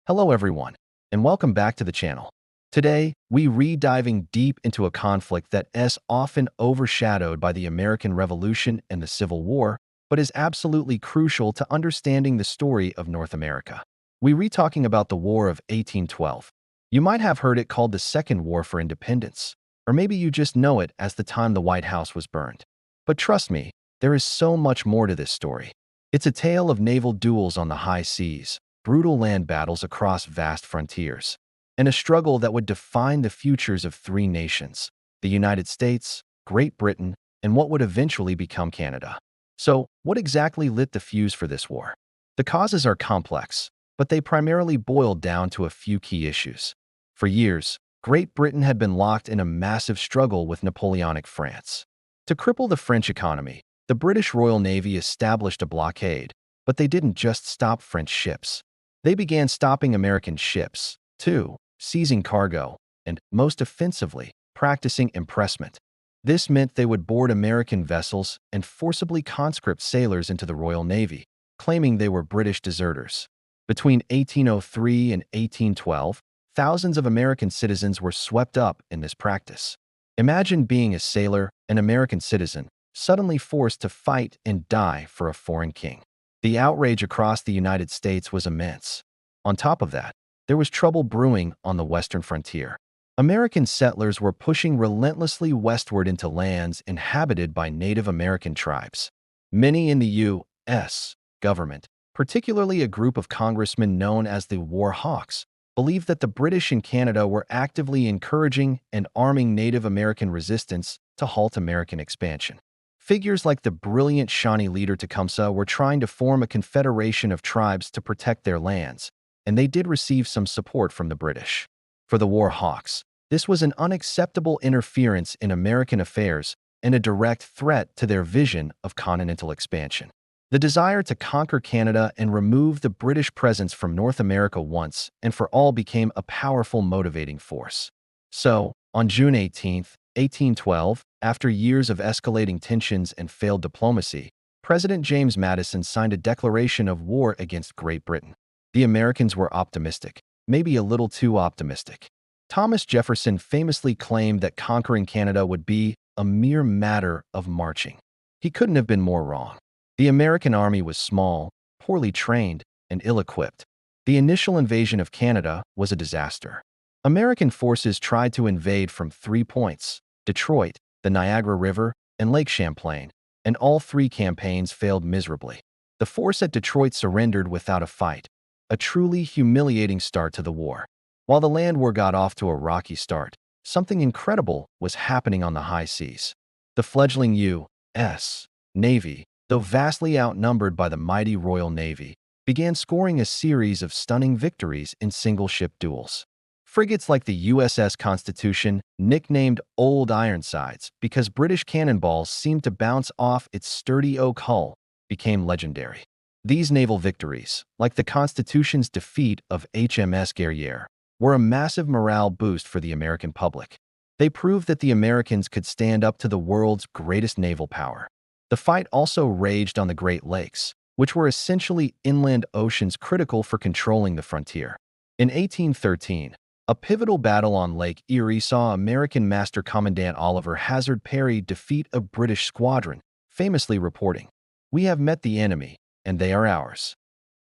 Hello everyone, and welcome back to the channel. Today, we re-diving deep into a conflict that is often overshadowed by the American Revolution and the Civil War, but is absolutely crucial to understanding the story of North America. We re-talking about the War of 1812. You might have heard it called the Second War for Independence, or maybe you just know it as the time the White House was burned. But trust me, there is so much more to this story. It's a tale of naval duels on the high seas, brutal land battles across vast frontiers, and a struggle that would define the futures of three nations: the United States, Great Britain, and what would eventually become Canada. So, what exactly lit the fuse for this war? The causes are complex, but they primarily boiled down to a few key issues. For years, Great Britain had been locked in a massive struggle with Napoleonic France. To cripple the French economy, the British Royal Navy established a blockade, but they didn't just stop French ships. They began stopping American ships, too, seizing cargo, and, most offensively, practicing impressment. This meant they would board American vessels and forcibly conscript sailors into the Royal Navy, claiming they were British deserters. Between 1803 and 1812, thousands of American citizens were swept up in this practice. Imagine being a sailor, an American citizen, suddenly forced to fight and die for a foreign king. The outrage across the United States was immense. On top of that, there was trouble brewing on the western frontier. American settlers were pushing relentlessly westward into lands inhabited by Native American tribes. Many in the U.S. government, particularly a group of congressmen known as the War Hawks, believed that the British in Canada were actively encouraging and arming Native American resistance to halt American expansion. Figures like the brilliant Shawnee leader Tecumseh were trying to form a confederation of tribes to protect their lands, and they did receive some support from the British. For the War Hawks, this was an unacceptable interference in American affairs and a direct threat to their vision of continental expansion. The desire to conquer Canada and remove the British presence from North America once and for all became a powerful motivating force. So, on June 18, 1812, after years of escalating tensions and failed diplomacy, President James Madison signed a declaration of war against Great Britain. The Americans were optimistic, maybe a little too optimistic. Thomas Jefferson famously claimed that conquering Canada would be a mere matter of marching. He couldn't have been more wrong. The American army was small, poorly trained, and ill-equipped. The initial invasion of Canada was a disaster. American forces tried to invade from 3 points: Detroit, the Niagara River, and Lake Champlain, and all three campaigns failed miserably. The force at Detroit surrendered without a fight, a truly humiliating start to the war. While the land war got off to a rocky start, something incredible was happening on the high seas. The fledgling U.S. Navy, though vastly outnumbered by the mighty Royal Navy, began scoring a series of stunning victories in single-ship duels. Frigates like the USS Constitution, nicknamed Old Ironsides because British cannonballs seemed to bounce off its sturdy oak hull, became legendary. These naval victories, like the Constitution's defeat of HMS Guerriere, were a massive morale boost for the American public. They proved that the Americans could stand up to the world's greatest naval power. The fight also raged on the Great Lakes, which were essentially inland oceans critical for controlling the frontier. In 1813, a pivotal battle on Lake Erie saw American Master Commandant Oliver Hazard Perry defeat a British squadron, famously reporting, "We have met the enemy, and they are ours."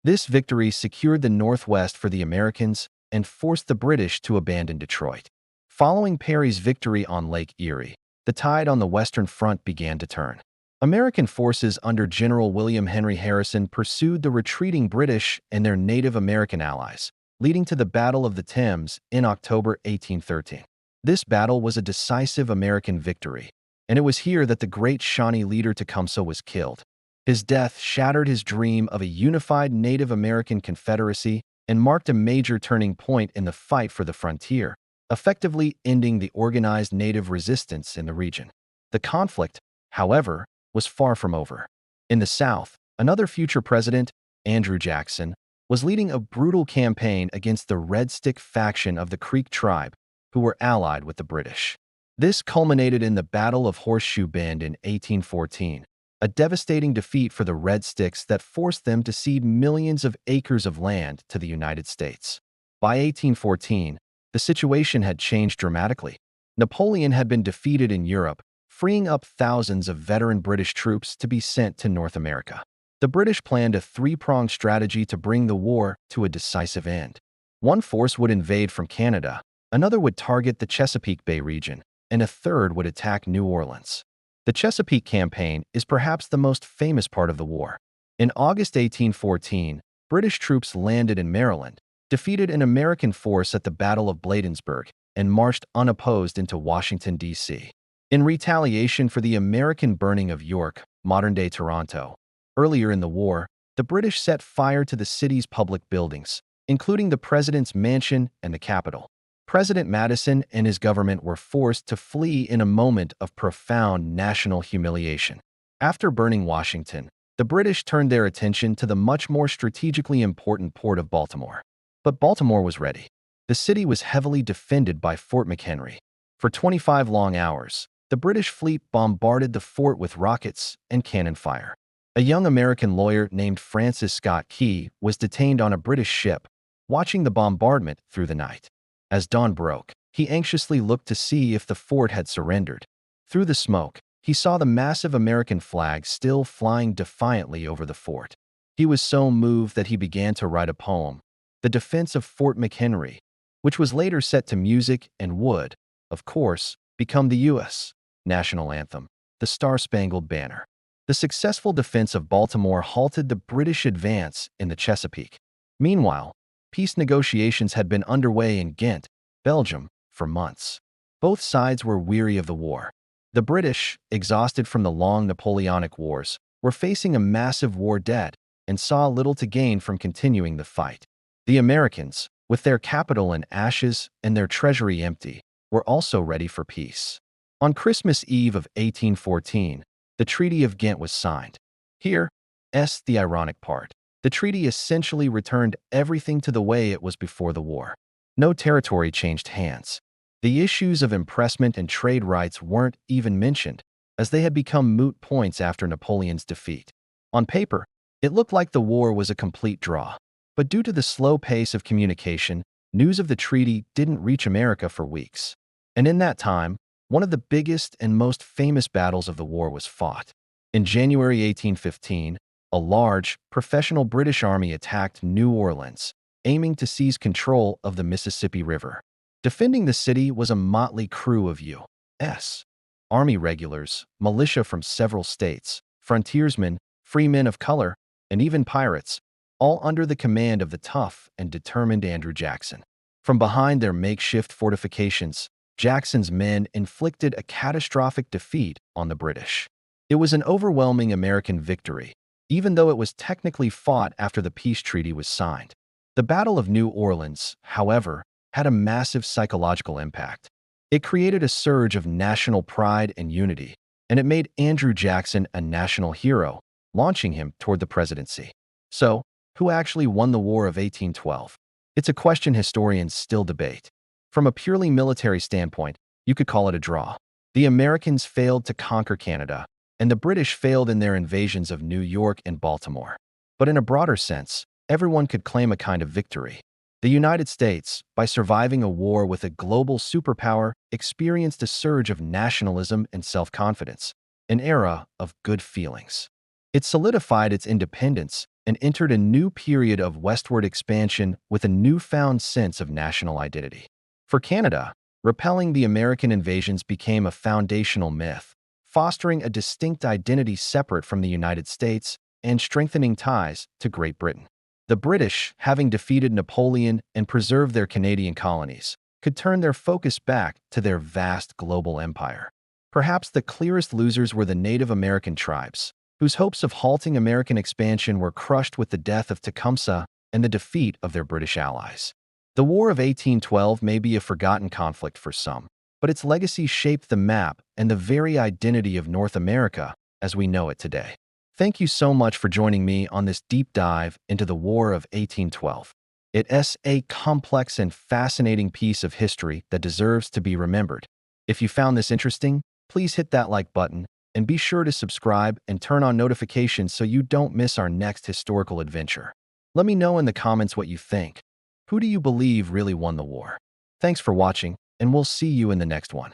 This victory secured the Northwest for the Americans and forced the British to abandon Detroit. Following Perry's victory on Lake Erie, the tide on the Western Front began to turn. American forces under General William Henry Harrison pursued the retreating British and their Native American allies, leading to the Battle of the Thames in October 1813. This battle was a decisive American victory, and it was here that the great Shawnee leader Tecumseh was killed. His death shattered his dream of a unified Native American Confederacy and marked a major turning point in the fight for the frontier, effectively ending the organized Native resistance in the region. The conflict, however, was far from over. In the South, another future president, Andrew Jackson, was leading a brutal campaign against the Red Stick faction of the Creek tribe, who were allied with the British. This culminated in the Battle of Horseshoe Bend in 1814, a devastating defeat for the Red Sticks that forced them to cede millions of acres of land to the United States. By 1814, the situation had changed dramatically. Napoleon had been defeated in Europe, freeing up thousands of veteran British troops to be sent to North America. The British planned a three-pronged strategy to bring the war to a decisive end. One force would invade from Canada, another would target the Chesapeake Bay region, and a third would attack New Orleans. The Chesapeake Campaign is perhaps the most famous part of the war. In August 1814, British troops landed in Maryland, defeated an American force at the Battle of Bladensburg, and marched unopposed into Washington, D.C. In retaliation for the American burning of York, modern-day Toronto, earlier in the war, the British set fire to the city's public buildings, including the President's mansion and the Capitol. President Madison and his government were forced to flee in a moment of profound national humiliation. After burning Washington, the British turned their attention to the much more strategically important port of Baltimore. But Baltimore was ready. The city was heavily defended by Fort McHenry. For 25 long hours, the British fleet bombarded the fort with rockets and cannon fire. A young American lawyer named Francis Scott Key was detained on a British ship, watching the bombardment through the night. As dawn broke, he anxiously looked to see if the fort had surrendered. Through the smoke, he saw the massive American flag still flying defiantly over the fort. He was so moved that he began to write a poem, The Defense of Fort McHenry, which was later set to music and would, of course, become the U.S. national anthem, the Star-Spangled Banner. The successful defense of Baltimore halted the British advance in the Chesapeake. Meanwhile, peace negotiations had been underway in Ghent, Belgium, for months. Both sides were weary of the war. The British, exhausted from the long Napoleonic Wars, were facing a massive war debt and saw little to gain from continuing the fight. The Americans, with their capital in ashes and their treasury empty, were also ready for peace. On Christmas Eve of 1814, the Treaty of Ghent was signed. Here's the ironic part. The treaty essentially returned everything to the way it was before the war. No territory changed hands. The issues of impressment and trade rights weren't even mentioned, as they had become moot points after Napoleon's defeat. On paper, it looked like the war was a complete draw. But due to the slow pace of communication, news of the treaty didn't reach America for weeks. And in that time, one of the biggest and most famous battles of the war was fought. In January 1815, a large, professional British army attacked New Orleans, aiming to seize control of the Mississippi River. Defending the city was a motley crew of U.S. Army regulars, militia from several states, frontiersmen, free men of color, and even pirates, all under the command of the tough and determined Andrew Jackson. From behind their makeshift fortifications, Jackson's men inflicted a catastrophic defeat on the British. It was an overwhelming American victory, even though it was technically fought after the peace treaty was signed. The Battle of New Orleans, however, had a massive psychological impact. It created a surge of national pride and unity, and it made Andrew Jackson a national hero, launching him toward the presidency. So, who actually won the War of 1812? It's a question historians still debate. From a purely military standpoint, you could call it a draw. The Americans failed to conquer Canada, and the British failed in their invasions of New York and Baltimore. But in a broader sense, everyone could claim a kind of victory. The United States, by surviving a war with a global superpower, experienced a surge of nationalism and self-confidence, an era of good feelings. It solidified its independence and entered a new period of westward expansion with a newfound sense of national identity. For Canada, repelling the American invasions became a foundational myth, fostering a distinct identity separate from the United States and strengthening ties to Great Britain. The British, having defeated Napoleon and preserved their Canadian colonies, could turn their focus back to their vast global empire. Perhaps the clearest losers were the Native American tribes, whose hopes of halting American expansion were crushed with the death of Tecumseh and the defeat of their British allies. The War of 1812 may be a forgotten conflict for some, but its legacy shaped the map and the very identity of North America as we know it today. Thank you so much for joining me on this deep dive into the War of 1812. It's a complex and fascinating piece of history that deserves to be remembered. If you found this interesting, please hit that like button and be sure to subscribe and turn on notifications so you don't miss our next historical adventure. Let me know in the comments what you think. Who do you believe really won the war? Thanks for watching, and we'll see you in the next one.